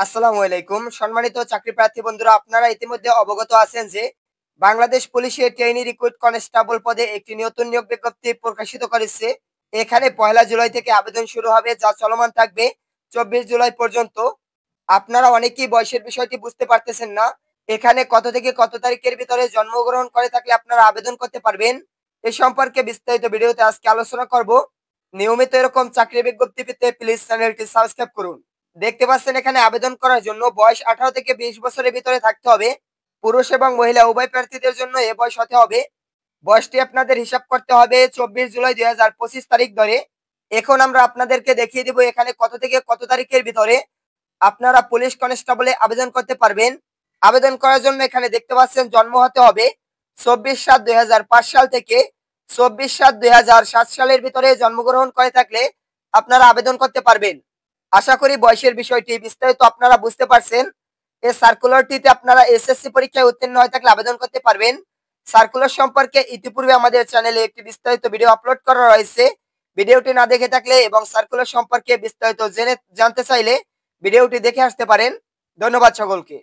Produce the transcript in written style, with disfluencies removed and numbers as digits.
আসসালামু আলাইকুম। সম্মানিত চাকরি প্রার্থী বন্ধুরা, আপনারা ইতিমধ্যে অবগত আছেন যে বাংলাদেশ পুলিশের ট্রেইনি রিক্রুট কনস্টেবল পদে একটি নতুন নিয়োগ বিজ্ঞপ্তি প্রকাশিত করেছে। এখানে ১লা জুলাই থেকে আবেদন শুরু হবে, যা চলমান থাকবে ২৪ জুলাই পর্যন্ত। আপনারা অনেকেই বয়সের বিষয়টি বুঝতে পারতেছেন না। এখানে কত থেকে কত তারিখের ভিতরে জন্মগ্রহণ করে থাকলে আপনারা আবেদন করতে পারবেন, এ সম্পর্কে বিস্তারিত ভিডিওতে আজকে আলোচনা করব। নিয়মিত এরকম চাকরি বিজ্ঞপ্তি পেতে প্লিজ চ্যানেলটি সাবস্ক্রাইব করুন। দেখতে পাচ্ছেন এখানে আবেদন করার জন্য বয়স 18 থেকে 20 বছরের ভিতরে থাকতে হবে। পুরুষ এবং মহিলা উভয় প্রার্থীদের জন্য এ বয়স হতে হবে। বয়সটি আপনাদের হিসাব করতে হবে 24 জুলাই 2025 তারিখ ধরে। এখন আমরা আপনাদেরকে দেখিয়ে দিব এখানে কত থেকে কত তারিখের ভিতরে আপনারা পুলিশ কনস্টেবলে আবেদন করতে পারবেন। আবেদন করার জন্য এখানে দেখতে পাচ্ছেন জন্ম হতে হবে 24/7/2005 সাল থেকে 24/7/2007 সালের ভিতরে জন্মগ্রহণ করে থাকলে আপনারা আবেদন করতে পারবেন। আশা করি বয়সের বিষয়টি বিস্তারিত আপনারা বুঝতে পারছেন। এই সার্কুলারটিতে আপনারা এসএসসি পরীক্ষায় উত্তীর্ণ হয়ে থাকলে আবেদন করতে পারবেন। সার্কুলার সম্পর্কে ইতিপূর্বে আমাদের চ্যানেলে একটি বিস্তারিত ভিডিও আপলোড করা রয়েছে। ভিডিওটি না দেখে থাকলে এবং সার্কুলার সম্পর্কে বিস্তারিত জানতে চাইলে ভিডিওটি দেখে আসতে পারেন। ধন্যবাদ সকলকে।